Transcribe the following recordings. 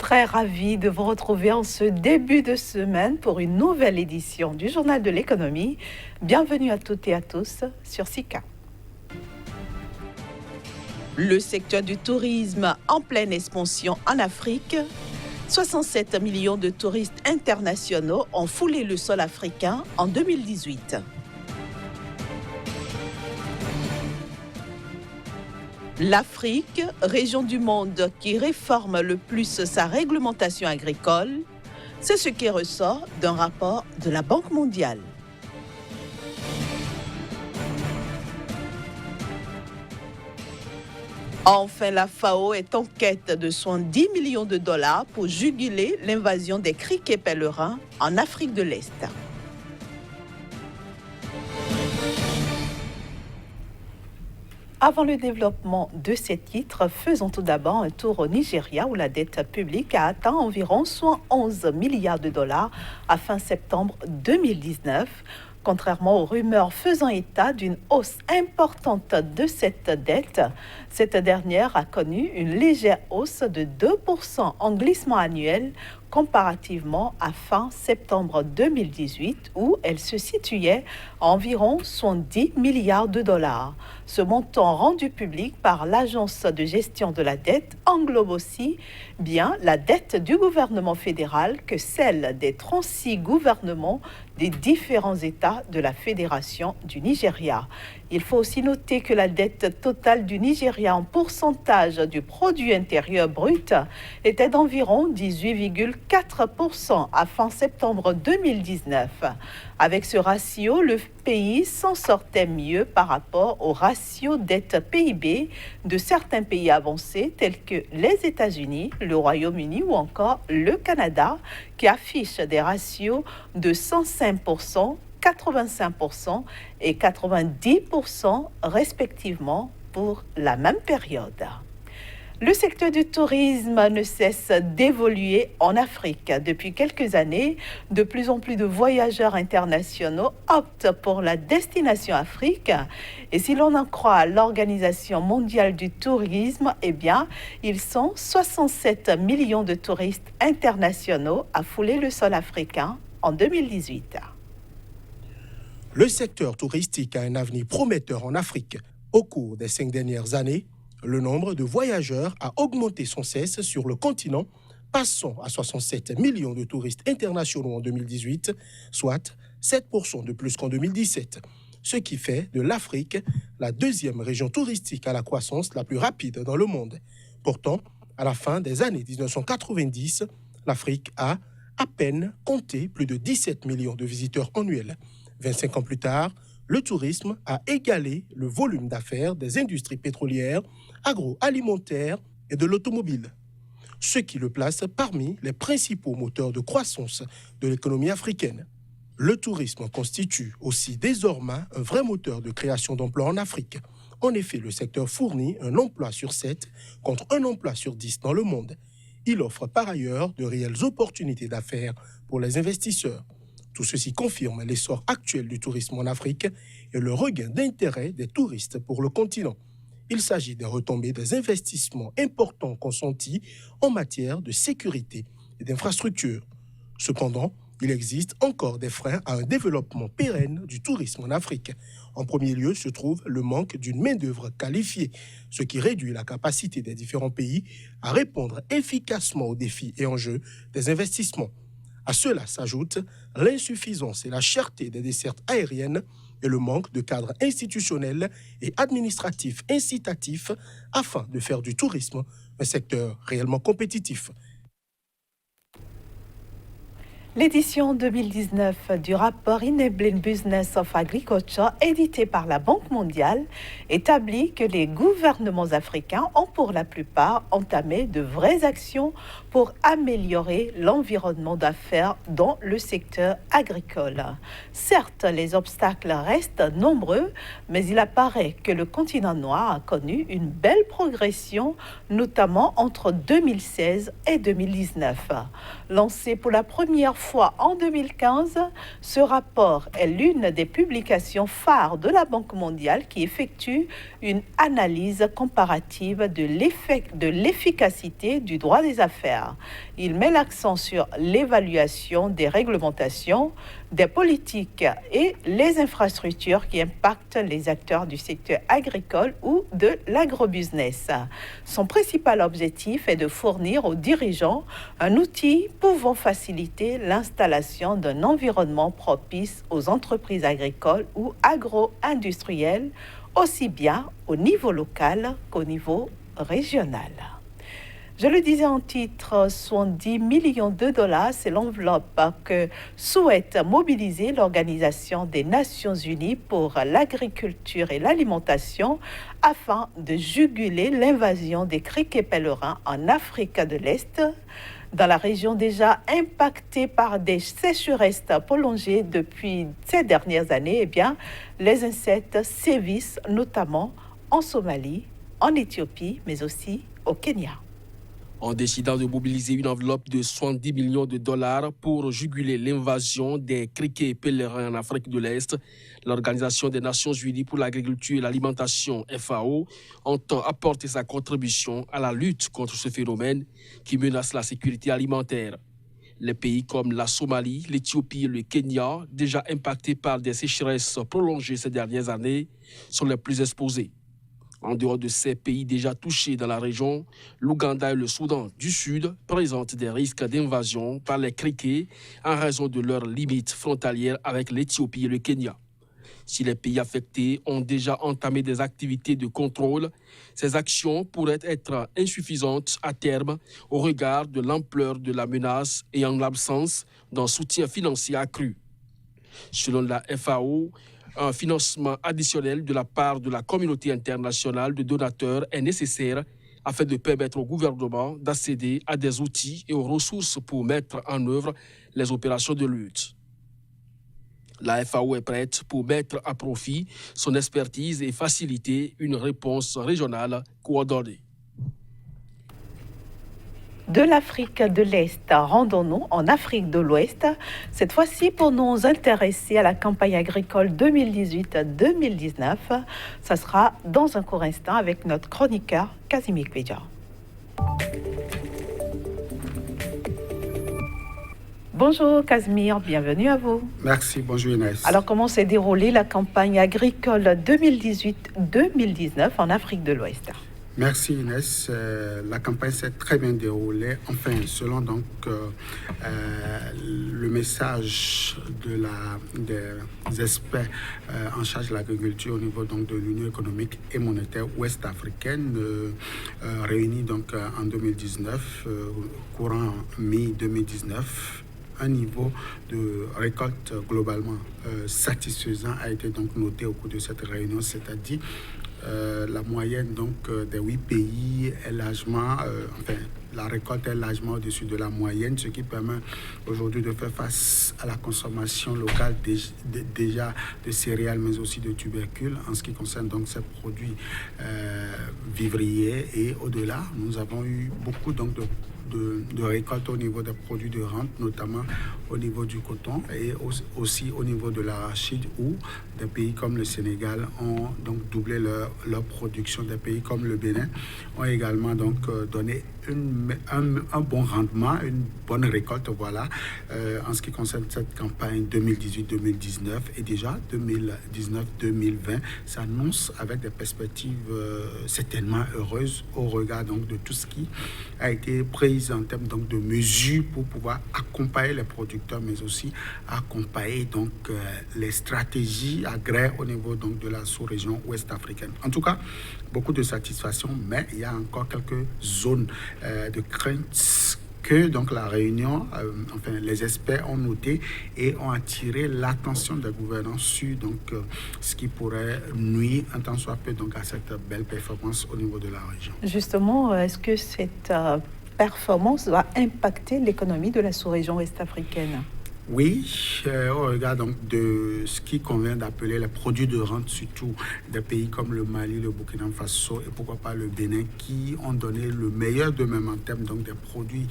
Très ravie de vous retrouver en ce début de semaine pour une nouvelle édition du Journal de l'économie. Bienvenue à toutes et à tous sur SICA. Le secteur du tourisme en pleine expansion en Afrique. 67 millions de touristes internationaux ont foulé le sol africain en 2018. L'Afrique, région du monde qui réforme le plus sa réglementation agricole, c'est ce qui ressort d'un rapport de la Banque mondiale. Enfin, la FAO est en quête de 70 millions de dollars pour juguler l'invasion des criquets pèlerins en Afrique de l'Est. Avant le développement de ces titres, faisons tout d'abord un tour au Nigeria où la dette publique a atteint environ 111 milliards de dollars à fin septembre 2019. Contrairement aux rumeurs faisant état d'une hausse importante de cette dette, cette dernière a connu une légère hausse de 2% en glissement annuel comparativement à fin septembre 2018 où elle se situait à environ 70 milliards de dollars. Ce montant rendu public par l'Agence de gestion de la dette englobe aussi bien la dette du gouvernement fédéral que celle des 36 gouvernements des différents États de la Fédération du Nigeria. Il faut aussi noter que la dette totale du Nigeria en pourcentage du produit intérieur brut était d'environ 18,4% à fin septembre 2019. Avec ce ratio, le pays s'en sortait mieux par rapport au ratio dette PIB de certains pays avancés tels que les États-Unis, le Royaume-Uni ou encore le Canada, qui affichent des ratios de 105%, 85% et 90% respectivement pour la même période. Le secteur du tourisme ne cesse d'évoluer en Afrique. Depuis quelques années, de plus en plus de voyageurs internationaux optent pour la destination Afrique. Et si l'on en croit l'Organisation mondiale du tourisme, eh bien, ils sont 67 millions de touristes internationaux à fouler le sol africain en 2018. Le secteur touristique a un avenir prometteur en Afrique. Au cours des 5 dernières années, le nombre de voyageurs a augmenté sans cesse sur le continent, passant à 67 millions de touristes internationaux en 2018, soit 7% de plus qu'en 2017, ce qui fait de l'Afrique la deuxième région touristique à la croissance la plus rapide dans le monde. Pourtant, à la fin des années 1990, l'Afrique a à peine compté plus de 17 millions de visiteurs annuels. 25 ans plus tard, le tourisme a égalé le volume d'affaires des industries pétrolières, agroalimentaires et de l'automobile, ce qui le place parmi les principaux moteurs de croissance de l'économie africaine. Le tourisme constitue aussi désormais un vrai moteur de création d'emplois en Afrique. En effet, le secteur fournit un emploi sur 7 contre un emploi sur 10 dans le monde. Il offre par ailleurs de réelles opportunités d'affaires pour les investisseurs. Tout ceci confirme l'essor actuel du tourisme en Afrique et le regain d'intérêt des touristes pour le continent. Il s'agit des retombées des investissements importants consentis en matière de sécurité et d'infrastructures. Cependant, il existe encore des freins à un développement pérenne du tourisme en Afrique. En premier lieu se trouve le manque d'une main-d'œuvre qualifiée, ce qui réduit la capacité des différents pays à répondre efficacement aux défis et enjeux des investissements. À cela s'ajoute l'insuffisance et la cherté des dessertes aériennes et le manque de cadres institutionnels et administratifs incitatifs afin de faire du tourisme un secteur réellement compétitif. L'édition 2019 du rapport Enabling Business of Agriculture, édité par la Banque mondiale, établit que les gouvernements africains ont pour la plupart entamé de vraies actions pour améliorer l'environnement d'affaires dans le secteur agricole. Certes, les obstacles restent nombreux, mais il apparaît que le continent noir a connu une belle progression, notamment entre 2016 et 2019. Lancé pour la première fois en 2015. Ce rapport est l'une des publications phares de la Banque mondiale qui effectue une analyse comparative de l'efficacité du droit des affaires. Il met l'accent sur l'évaluation des réglementations, des politiques et les infrastructures qui impactent les acteurs du secteur agricole ou de l'agrobusiness. Son principal objectif est de fournir aux dirigeants un outil pouvant faciliter l'installation d'un environnement propice aux entreprises agricoles ou agro-industrielles, aussi bien au niveau local qu'au niveau régional. Je le disais en titre, 70 millions de dollars, c'est l'enveloppe que souhaite mobiliser l'Organisation des Nations Unies pour l'agriculture et l'alimentation afin de juguler l'invasion des criquets pèlerins en Afrique de l'Est. Dans la région déjà impactée par des sécheresses prolongées depuis ces dernières années, eh bien, les insectes sévissent notamment en Somalie, en Éthiopie, mais aussi au Kenya. En décidant de mobiliser une enveloppe de 70 millions de dollars pour juguler l'invasion des criquets pèlerins en Afrique de l'Est, l'Organisation des Nations Unies pour l'agriculture et l'alimentation, FAO, entend apporter sa contribution à la lutte contre ce phénomène qui menace la sécurité alimentaire. Les pays comme la Somalie, l'Éthiopie et le Kenya, déjà impactés par des sécheresses prolongées ces dernières années, sont les plus exposés. En dehors de ces pays déjà touchés dans la région, l'Ouganda et le Soudan du Sud présentent des risques d'invasion par les criquets en raison de leurs limites frontalières avec l'Éthiopie et le Kenya. Si les pays affectés ont déjà entamé des activités de contrôle, ces actions pourraient être insuffisantes à terme au regard de l'ampleur de la menace et en l'absence d'un soutien financier accru. Selon la FAO, un financement additionnel de la part de la communauté internationale de donateurs est nécessaire afin de permettre au gouvernement d'accéder à des outils et aux ressources pour mettre en œuvre les opérations de lutte. La FAO est prête pour mettre à profit son expertise et faciliter une réponse régionale coordonnée. De l'Afrique de l'Est, rendons-nous en Afrique de l'Ouest, cette fois-ci pour nous intéresser à la campagne agricole 2018-2019. Ça sera dans un court instant avec notre chroniqueur Casimir Kvedja. Bonjour Casimir, bienvenue à vous. Merci, bonjour Inès. Alors comment s'est déroulée la campagne agricole 2018-2019 en Afrique de l'Ouest ? Merci Inès. La campagne s'est très bien déroulée. Enfin, selon donc le message des experts en charge de l'agriculture au niveau donc de l'Union économique et monétaire ouest-africaine, réunie donc en 2019, courant mi-2019. Un niveau de récolte globalement satisfaisant a été donc noté au cours de cette réunion, c'est-à-dire la moyenne donc des 8 pays est largement, la récolte est largement au-dessus de la moyenne, ce qui permet aujourd'hui de faire face à la consommation locale déjà de céréales, mais aussi de tubercules en ce qui concerne donc ces produits vivriers. Et au-delà, nous avons eu beaucoup donc de récolte au niveau des produits de rente, notamment au niveau du coton et aussi au niveau de l'arachide, où des pays comme le Sénégal ont donc doublé leur production. Des pays comme le Bénin ont également donc donné un bon rendement, une bonne récolte, voilà, en ce qui concerne cette campagne 2018-2019 et déjà 2019-2020 s'annonce avec des perspectives certainement heureuses au regard donc de tout ce qui a été pris en termes donc de mesures pour pouvoir accompagner les producteurs, mais aussi accompagner donc les stratégies agraires au niveau donc de la sous-région ouest-africaine. En tout cas, beaucoup de satisfaction, mais il y a encore quelques zones de crainte que donc la réunion, les experts ont noté et ont attiré l'attention des gouvernants sur donc ce qui pourrait nuire un tant soit peu donc à cette belle performance au niveau de la région. Justement, est-ce que cette performance va impacter l'économie de la sous-région ouest-africaine ? Oui, au regard donc de ce qui convient d'appeler les produits de rente, surtout des pays comme le Mali, le Burkina Faso et pourquoi pas le Bénin, qui ont donné le meilleur d'eux-mêmes en termes donc des produits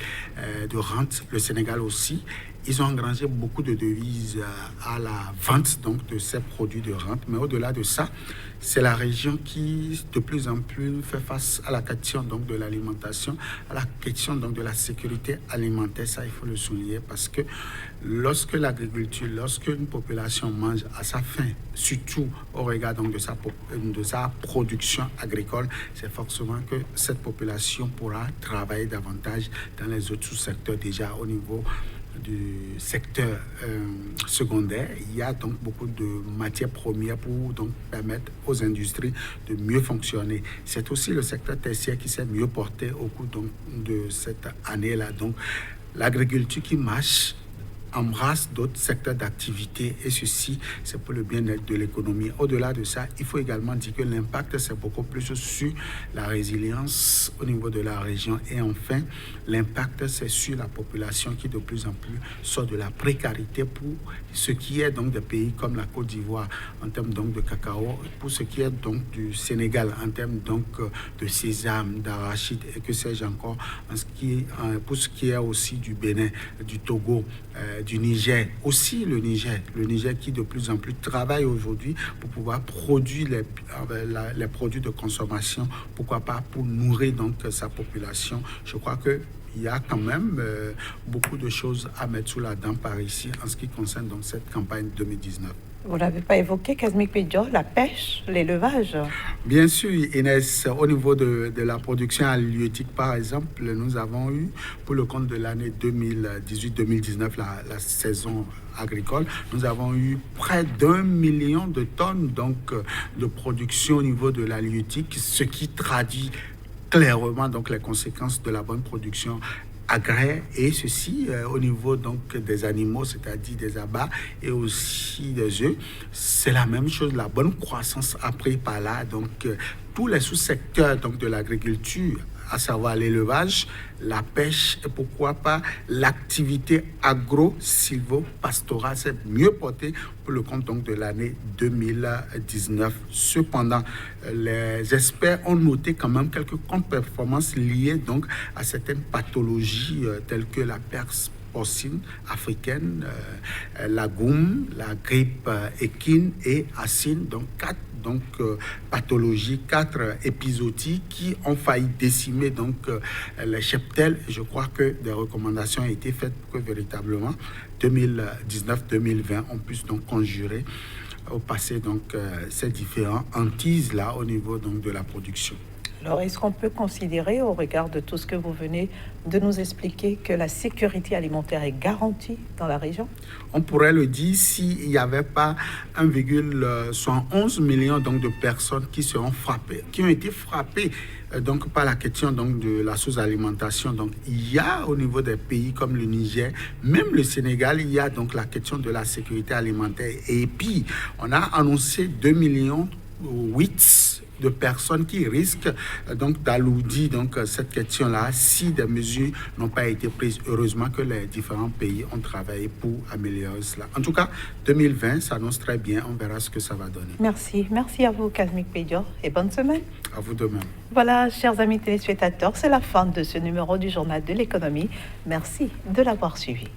de rente, le Sénégal aussi. ils ont engrangé beaucoup de devises à la vente donc, de ces produits de rente. Mais au-delà de ça, c'est la région qui, de plus en plus, fait face à la question donc, de l'alimentation, à la question donc, de la sécurité alimentaire. Ça, il faut le souligner parce que lorsque l'agriculture, lorsque une population mange à sa faim, surtout au regard donc, de sa production agricole, c'est forcément que cette population pourra travailler davantage dans les autres sous-secteurs déjà au niveau du secteur secondaire. Il y a donc beaucoup de matières premières pour donc permettre aux industries de mieux fonctionner. C'est aussi le secteur tertiaire qui s'est mieux porté au cours donc, de cette année-là. Donc l'agriculture qui marche embrasse d'autres secteurs d'activité et ceci, c'est pour le bien-être de l'économie. Au-delà de ça, il faut également dire que l'impact, c'est beaucoup plus sur la résilience au niveau de la région et enfin, l'impact, c'est sur la population qui de plus en plus sort de la précarité pour ce qui est donc des pays comme la Côte d'Ivoire en termes donc de cacao, pour ce qui est donc du Sénégal en termes donc de sésame, d'arachide et que sais-je encore, pour ce qui est aussi du Bénin, du Togo, du Niger, aussi le Niger qui de plus en plus travaille aujourd'hui pour pouvoir produire les produits de consommation, pourquoi pas pour nourrir donc sa population. Je crois que il y a quand même beaucoup de choses à mettre sous la dent par ici en ce qui concerne donc cette campagne 2019. Vous n'avez pas évoqué, Kazmi Pédior, la pêche, l'élevage? Bien sûr, Inès, au niveau de la production halieutique, par exemple, nous avons eu, pour le compte de l'année 2018-2019, la saison agricole, nous avons eu près d'1 million de tonnes donc, de production au niveau de l'halieutique, ce qui traduit clairement donc, les conséquences de la bonne production agraire et ceci au niveau donc des animaux, c'est-à-dire des abats et aussi des œufs. C'est la même chose, la bonne croissance après par là. Donc tous les sous-secteurs donc, de l'agriculture, à savoir l'élevage, la pêche et pourquoi pas l'activité agro-silvo-pastorale s'est mieux portée pour le compte donc, de l'année 2019. Cependant, les experts ont noté quand même quelques contre-performances liées donc à certaines pathologies telles que la peste porcine africaine, la goume, la grippe équine et acine, donc 4 pathologies, 4 épisodies qui ont failli décimer donc les cheptels. Je crois que des recommandations ont été faites pour que véritablement 2019-2020 on puisse donc conjurer au passé donc ces différents hantises là au niveau donc de la production. Alors, est-ce qu'on peut considérer, au regard de tout ce que vous venez de nous expliquer, que la sécurité alimentaire est garantie dans la région? On pourrait le dire s'il n'y avait pas 1,11 million donc, de personnes qui seront frappées, qui ont été frappées donc, par la question donc, de la sous-alimentation. Donc, il y a au niveau des pays comme le Niger, même le Sénégal, il y a donc la question de la sécurité alimentaire. Et puis, on a annoncé 2,8 millions de personnes qui risquent donc d'alourdir donc cette question-là si des mesures n'ont pas été prises. Heureusement que les différents pays ont travaillé pour améliorer cela. En tout cas, 2020 s'annonce très bien. On verra ce que ça va donner. Merci. Merci à vous, Kazmi Pédior, et bonne semaine. À vous de même. Voilà, chers amis téléspectateurs, c'est la fin de ce numéro du Journal de l'économie. Merci de l'avoir suivi.